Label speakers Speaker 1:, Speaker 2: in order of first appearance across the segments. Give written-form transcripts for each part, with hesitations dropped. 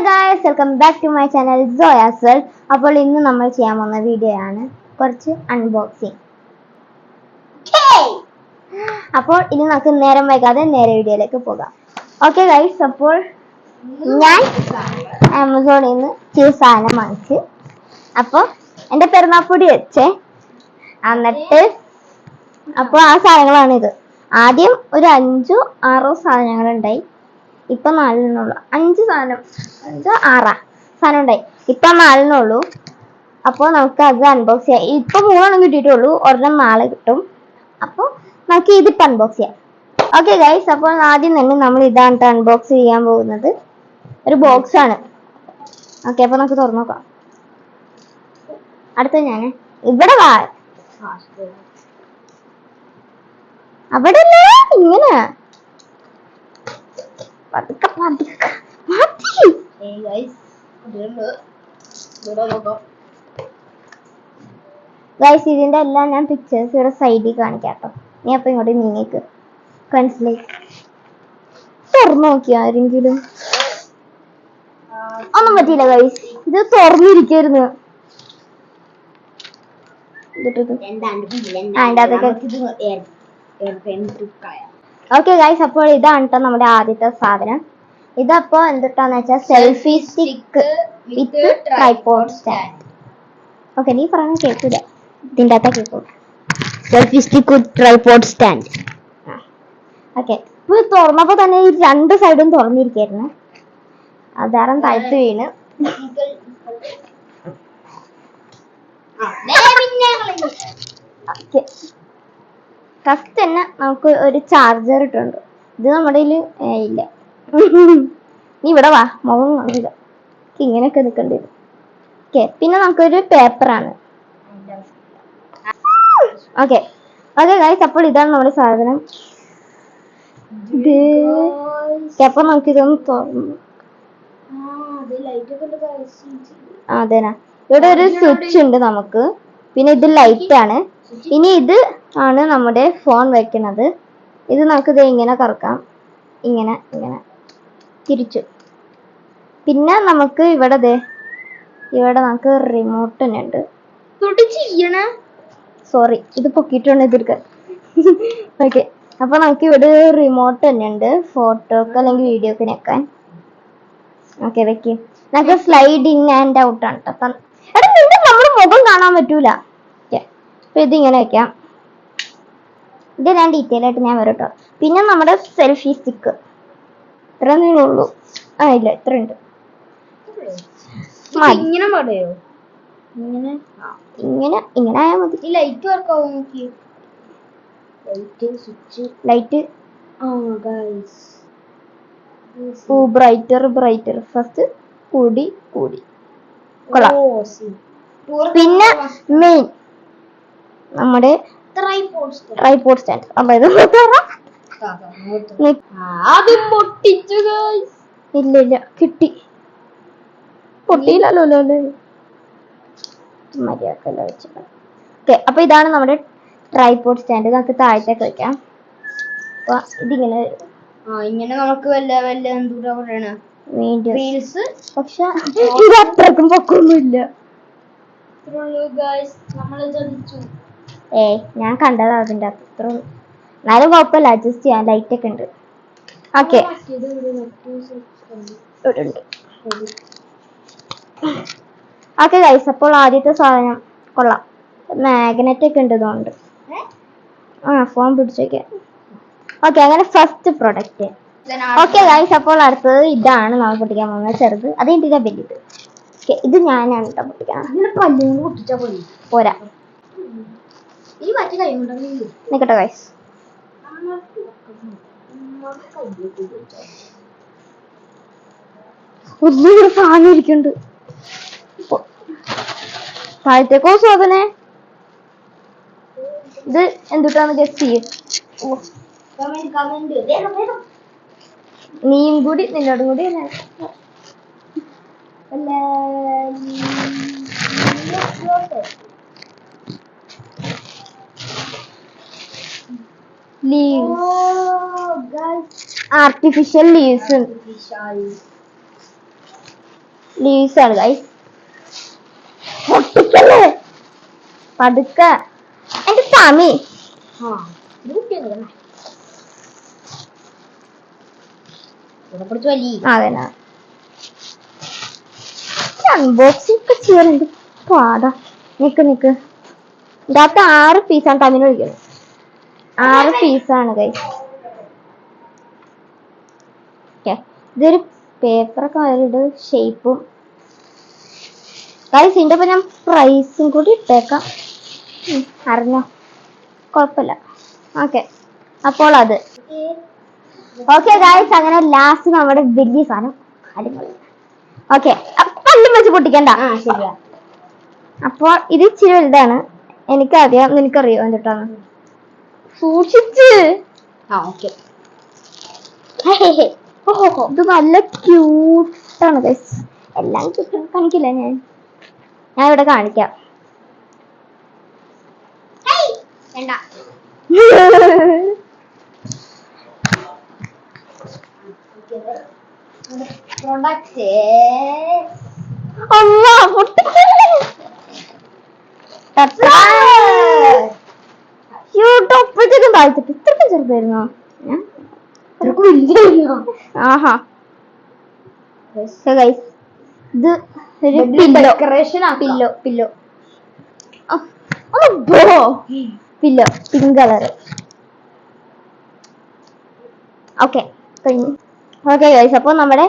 Speaker 1: guys, welcome back to my channel Zoya's World. അപ്പോൾ ഇന്ന് നമ്മൾ ചെയ്യാൻ പോകുന്ന വീഡിയോ ആണ് കുറച്ച് അൺബോക്സിംഗ്. അപ്പോൾ ഇനി നമുക്ക് നേരം വൈകാതെ നേരെ വീഡിയോയിലേക്ക് പോകാം. ഓക്കെ ഗൈസ്, അപ്പോൾ ഞാൻ ആമസോണിൽ നിന്ന് ചില സാധനം വാങ്ങിച്ച്. അപ്പോൾ എൻ്റെ പെരുന്നാപ്പൊടി വെച്ചേ, എന്നിട്ട് അപ്പോൾ ആ സാധനങ്ങളാണിത്. ആദ്യം ഒരു 5-6 സാധനങ്ങളുണ്ടായി. ഇപ്പൊ 4 5 സാധനം 5-6 സാധനം ഉണ്ടായി. ഇപ്പൊ 4 അപ്പോൾ നമുക്ക് അത് അൺബോക്സ് ചെയ്യാം. ഇപ്പൊ 3 കിട്ടിയിട്ടുള്ളൂ, ഒരെണ്ണം നാളെ കിട്ടും. അപ്പോൾ നമുക്ക് ഇതിപ്പോ അൺബോക്സ് ചെയ്യാം. ഓക്കെ ഗൈസ്, അപ്പോൾ ആദ്യം തന്നെ നമ്മൾ ഇതാണ് അൺബോക്സ് ചെയ്യാൻ പോകുന്നത്. ഒരു ബോക്സ് ആണ്. ഓക്കെ, അപ്പൊ നമുക്ക് തുറന്നു നോക്കാം. അടുത്ത ഞാൻ ഇവിടെ വാ, അവിടെ ഇങ്ങനെ പതുക്കെ പതുക്കെ ഗൈസ്, ഇതിന്റെ എല്ലാം ഞാൻ പിക്ചേഴ്സ് ഇവിടെ സൈഡിൽ കാണിക്കാട്ടോ. നീ അപ്പൊ ഇങ്ങോട്ട് നീങ്ങിക്ക്. മനസ്സിലായി? തുറന്നു നോക്കിയോ ആരെങ്കിലും? ഒന്നും പറ്റിയില്ല ഗൈസ്, ഇത് തുറന്നിരിക്കായിരുന്നു. ഓക്കെ ഗൈസ്, അപ്പോൾ ഇതാണ് കേട്ടോ നമ്മുടെ ആദ്യത്തെ സാധനം. ഇതപ്പോ എന്തിട്ടാന്ന് വെച്ചാൽ selfie stick with tripod stand. Okay, നീ പറഞ്ഞ കേൾക്കൂല, ഇതിൻ്റെ അകത്താ കേൾക്കൂല. Selfie stick with tripod stand. Okay, ഇപ്പൊ തുറന്നപ്പോ തന്നെ ഈ 2 സൈഡും തുറന്നിരിക്കായിരുന്നു. അതാരം താഴ്ത്തു വീണ്. ഫസ്റ്റ് തന്നെ നമുക്ക് ഒരു ചാർജർ ഇട്ടുണ്ട്. ഇത് നമ്മുടെ ഇല്ല. നീ ഇവിടെ വാ, മുഖം കാണില്ല, ഇങ്ങനെയൊക്കെ നിൽക്കേണ്ടി വരും. ഓക്കെ, പിന്നെ നമുക്കൊരു പേപ്പറാണ്. ഓക്കെ ഓക്കെ ഗൈസ്, അപ്പോൾ ഇതാണ് നമ്മുടെ സാധനം. അപ്പൊ നമുക്കിതൊന്ന് തുറന്നു. അതെനാ, ഇവിടെ ഒരു സ്വിച്ച് ഉണ്ട് നമുക്ക്. പിന്നെ ഇത് ലൈറ്റ് ആണ്. ഇനി ഇത് ആണ് നമ്മുടെ ഫോൺ വെക്കുന്നത്. ഇത് നമുക്കിത് ഇങ്ങനെ കറക്കാം, ഇങ്ങനെ ഇങ്ങനെ തിരിച്ചു. പിന്നെ നമുക്ക് ഇവിടെ നമുക്ക് റിമോട്ട് തന്നെ ഉണ്ട്. സോറി, ഇത് പൊക്കിയിട്ടുണ്ട് എതിർക്കാൻ. ഓക്കെ, അപ്പൊ നമുക്ക് ഇവിടെ റിമോട്ട് തന്നെ ഉണ്ട്, ഫോട്ടോക്ക് അല്ലെങ്കിൽ വീഡിയോക്ക് ഞെക്കാൻ. ഓക്കെ, വെക്കും. നമുക്ക് സ്ലൈഡ് ഇൻ ആൻഡ് ഔട്ട് ആണ് കേട്ടോ. എടാ, നിന്റെ നമ്മുടെ മുഖം കാണാൻ പറ്റൂല. അപ്പൊ ഇതിങ്ങനെ വെക്കാം. ഇത് ഞാൻ ഡീറ്റെയിൽ ആയിട്ട് ഞാൻ വരും കേട്ടോ. പിന്നെ നമ്മുടെ സെൽഫി സ്റ്റിക്ക് ഇത്ര ഉള്ളൂ. ഇല്ല, ഇത്ര ഉണ്ട്. ഇങ്ങനെ പറയോ? ഇങ്ങനെ ആയാൽ മതി. ലൈറ്റ് വർക്കാവും. ലൈറ്റ് ബ്രൈറ്റർ ഫസ്റ്റ് കൂടി കൊള്ളാം. പിന്നെ മെയിൻ നമ്മുടെ ട്രൈപോഡ് സ്റ്റാൻഡ്. ഇല്ല കിട്ടി, പൊട്ടിയില്ലല്ലോ അല്ലേ? മര്യാദക്കല്ല വെച്ചിട്ട്. ഓക്കെ, അപ്പൊ ഇതാണ് നമ്മുടെ ട്രൈപോഡ് സ്റ്റാൻഡ്. നമുക്ക് താഴത്തേക്ക് വെക്കാം. അപ്പൊ ഇതിങ്ങനെ വരും. ഇങ്ങനെ നമുക്ക് വല്ല എന്താ പറയണ റീൽസ്. പക്ഷെ ഇത് അത്രക്കും പൊക്കൊന്നുമില്ല. ഞാൻ കണ്ടതാ അതിന്റെ അകത്ത്. ഇത്ര എന്നാലും കുഴപ്പമില്ല, അഡ്ജസ്റ്റ് ചെയ്യാൻ. ലൈറ്റ് ഒക്കെ ഉണ്ട്. ഓക്കെ, ഓക്കെ ഗൈസ്, അപ്പോൾ ആദ്യത്തെ സാധനം കൊള്ളാം. മാഗ്നറ്റ് ഒക്കെ ഉണ്ട് ഇതുകൊണ്ട്. ഫോൺ പിടിച്ചേക്കാം. ഓക്കെ, അങ്ങനെ ഫസ്റ്റ് പ്രൊഡക്റ്റ്. ഓക്കെ ഗൈസ്, അപ്പോൾ അടുത്തത് ഇതാണ് നമ്മൾ പൊട്ടിക്കാൻ പോകുന്നത്. ചെറുത്, അത് ഇതിന്റെ വലുത്. ഓക്കെ, ഇത് ഞാനാണ് കേട്ടോ പൊട്ടിക്കണം. പോരാ, നിക്കട്ടെ ഗൈസ്. ഒന്നും സാധനം ഇരിക്കുന്നുണ്ട് താഴത്തേക്കോ. സാധനെ ഇത് എന്തുട്ടാന്ന് ഗസ് ചെയ്യും. നീയും കൂടി നിന്നോടും കൂടി ആർട്ടിഫിഷ്യൽ ലീവ്സ്. ലീവ്സ് ആണ് ഗൈസ്. പൊട്ടിക്കല്ലേ പതുക്ക എന്റെ സമി. അതെന്നാ അൺബോക്സിംഗ് ഒക്കെ ചെയ്യാറുണ്ട് പാടാ. നിക്ക് ഇതിനകത്ത് 6 പീസാണ് തമ്മിൽ ഒഴിക്കുന്നത്. 6 പീസാണ് ഗൈസ്. ഇതൊരു പേപ്പറൊക്കെ അവരുടെ ഷേപ്പും ഗൈസ്. ഇതിന്റെ ഒപ്പം ഞാൻ പ്രൈസും കൂടി ഇട്ടേക്കാം. അറിഞ്ഞോ കുഴപ്പമില്ല. ഓക്കെ അപ്പോൾ അത് ഓക്കെ ഗൈസ്. അങ്ങനെ ലാസ്റ്റ് നമ്മുടെ വലിയ സാധനം അടിപൊളി. ഓക്കെ പല്ലും വെച്ച് പൊട്ടിക്കണ്ട. ശരിയാ. അപ്പോൾ ഇത് ഇച്ചിരി വലുതാണ്. എനിക്കറിയാം, നിനക്കറിയോ എന്നിട്ടാണ് സൂക്ഷിച്ച്. ഇത് നല്ല ക്യൂട്ടാണ് ഗൈസ്. എല്ലാം കാണിക്കില്ല, ഞാൻ ഇവിടെ കാണിക്കാം. ഒപ്പച്ചൊക്കെ താഴ്ത്തിട്ട് ഇത്രക്കും ചെറുതായിരുന്നോ? ആഹാ ഇത് ഒരു പില്ലോ പിങ്ക് കളറ്. ഓക്കെ കഴിഞ്ഞു. ഓക്കെ ഗൈസ്, അപ്പോൾ നമ്മുടെ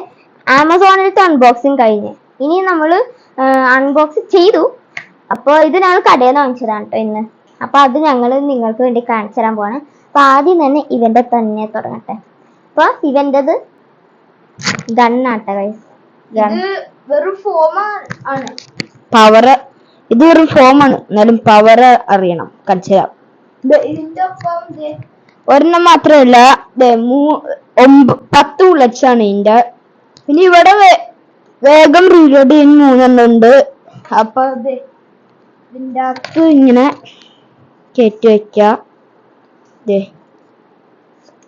Speaker 1: ആമസോണിലത്തെ അൺബോക്സിങ് കഴിഞ്ഞ്. ഇനി നമ്മൾ അൺബോക്സ് ചെയ്തു. അപ്പോൾ ഇത് ഞങ്ങൾ കടയിൽ നിന്ന് വാങ്ങിച്ചതാണ് കേട്ടോ ഇന്ന്. അപ്പൊ അത് ഞങ്ങൾ നിങ്ങൾക്ക് വേണ്ടി കാണിച്ചു തരാൻ പോവാണ്. അപ്പൊ ആദ്യം തന്നെ ഇവന്റെ തന്നെ തുടങ്ങട്ടെ. അപ്പൊ ഇവന്റത് ഗണ്ണാട്ട ഗൈസ്. പവർ ഇത് വെറും ഫോമാണ്, എന്നാലും പവർ അറിയണം. കാണിച്ചു തരാം. ഒരെണ്ണം മാത്രമല്ല, 10 ബുള്ളറ്റ്സ് ആണ് ഇതിന്റെ. പിന്നെ ഇവിടെ വേഗം റീലോഡ് ചെയ്യാൻ 3 ഉണ്ട്. അപ്പൊ ഇതിന്റെ അകത്ത് ഇങ്ങനെ കയറ്റി വെക്ക.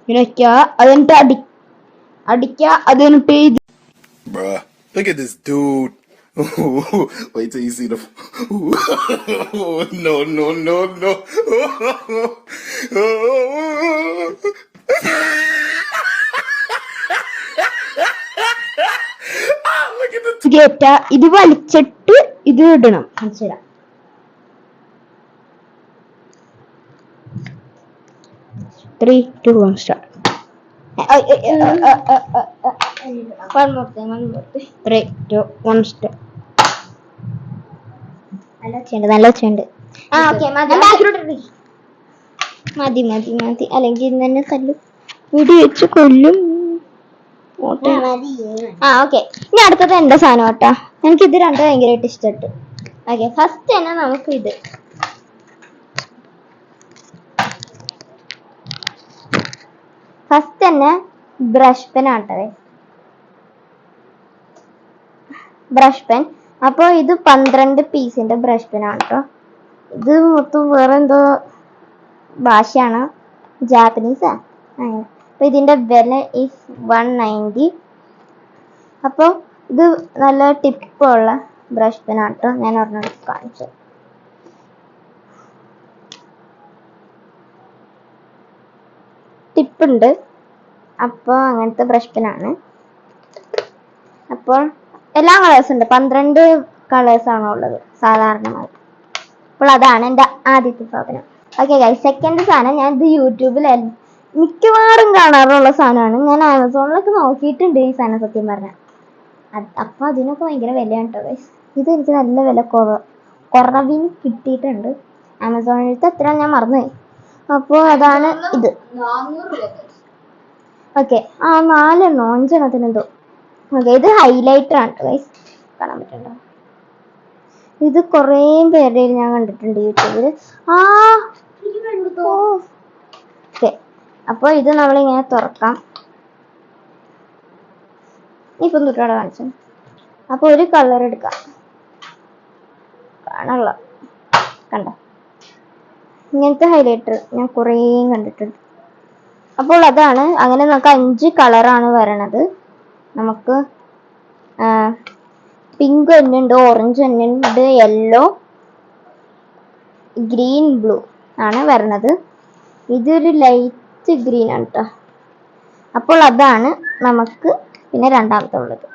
Speaker 1: ഇങ്ങനെ വെക്ക. അതെന്നിട്ട് അടിക്ക. അത് കഴിഞ്ഞിട്ട് ഇത്
Speaker 2: look at this dude. Wait till you see the. No.
Speaker 1: കേറ്റ. ഇത് വലിച്ചിട്ട് ഇത് ഇടണം. മനസ്സിലാ? 3, 2, 1 start. One more thing. 3, 2, 1 start. നല്ല ചെയ്യണ്ട്. മതി. അല്ലെങ്കിൽ ഇന്ന് തന്നെ തല്ലും. മുടി വെച്ച് കൊല്ലും. ഓക്കെ, ഇനി അടുത്തത് എന്റെ സാധനം കേട്ടാ. എനിക്ക് ഇത് രണ്ടും ഭയങ്കരമായിട്ട് ഇഷ്ടപ്പെട്ടു. ഓക്കെ, ഫസ്റ്റ് തന്നെ നമുക്ക് ഇത്. ഫസ്റ്റ് തന്നെ ബ്രഷ് പെൻ ആട്ടേ. Brush pen. അപ്പൊ ഇത് 12 പീസിന്റെ ബ്രഷ് പെൻ ആണ് കേട്ടോ. ഇത് മൊത്തം വേറെ എന്തോ ഭാഷയാണ്, ജാപ്പനീസാ. അങ്ങനെ. അപ്പൊ ഇതിന്റെ വില ഈസ് 190. അപ്പൊ ഇത് നല്ല ടിപ്പുള്ള ബ്രഷ് പെൻ ആണ് കേട്ടോ. ഞാൻ ഒരെണ്ണം കാണിച്ചു. ടിപ്പുണ്ട്. അപ്പോൾ അങ്ങനത്തെ ബ്രഷ് പെനാണ്. അപ്പോൾ എല്ലാ കളേഴ്സ് ഉണ്ട്. 12 കളേഴ്സ് ആണോ ഉള്ളത് സാധാരണമായി. അപ്പോൾ അതാണ് എൻ്റെ ആദ്യത്തെ സാധനം. ഓക്കെ ഗൈസ്, സെക്കൻഡ് സാധനം ഞാൻ ഇത് യൂട്യൂബിൽ മിക്കവാറും കാണാറുള്ള സാധനമാണ്. ഞാൻ ആമസോണിലൊക്കെ നോക്കിയിട്ടുണ്ട് ഈ സാധനം സത്യം പറഞ്ഞാൽ. അപ്പോൾ അതിനൊക്കെ ഭയങ്കര വിലയാണ് കേട്ടോ ഗൈസ്. ഇത് എനിക്ക് നല്ല വില കുറവിന് കിട്ടിയിട്ടുണ്ട്. ആമസോണിലത്തെ എത്ര ഞാൻ മറന്നുപോയി. അപ്പോൾ അതാണ് ഇത്. ഓക്കെ, 4 5 ഓക്കെ, ഇത് ഹൈലൈറ്റർ ആണ് ഗൈസ്. കാണാൻ പറ്റുന്നുണ്ടോ? ഇത് കുറേ പേരുടെ ഞാൻ കണ്ടിട്ടുണ്ട് യൂട്യൂബിൽ. ഓക്കെ, അപ്പോൾ ഇത് നമ്മളിങ്ങനെ തുറക്കാം. ഇപ്പം തൊട്ടോടെ കാണിച്ചു. അപ്പോൾ ഒരു കളർ എടുക്കാം. കാണാനുള്ള കണ്ടോ? ഇങ്ങനത്തെ ഹൈലൈറ്റർ ഞാൻ കുറേ കണ്ടിട്ടുണ്ട്. അപ്പോൾ അതാണ്. അങ്ങനെ നമുക്ക് 5 കളറാണ് വരണത്. നമുക്ക് പിങ്ക് തന്നെയുണ്ട്, ഓറഞ്ച് തന്നെയുണ്ട്, യെല്ലോ, ഗ്രീൻ, ബ്ലൂ ആണ് വരണത്. ഇതൊരു ലൈറ്റ് ഗ്രീൻ ആണ് കേട്ടോ. അപ്പോൾ അതാണ് നമുക്ക് പിന്നെ രണ്ടാമത്തെ ഉള്ളത്.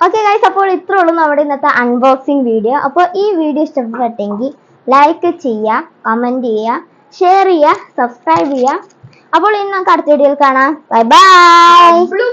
Speaker 1: ഓക്കെ ഗൈസ്, അപ്പോൾ ഇത്രേ ഉള്ളൂ നമ്മുടെ ഇന്നത്തെ അൺബോക്സിങ് വീഡിയോ. അപ്പോൾ ഈ വീഡിയോ ഇഷ്ടപ്പെട്ടെങ്കിൽ ലൈക്ക് ചെയ്യുക, കമന്റ് ചെയ്യുക, ഷെയർ ചെയ്യുക, സബ്സ്ക്രൈബ് ചെയ്യുക. അപ്പോൾ ഇനി നമുക്ക് അടുത്ത വീഡിയോയിൽ കാണാം. Bye bye.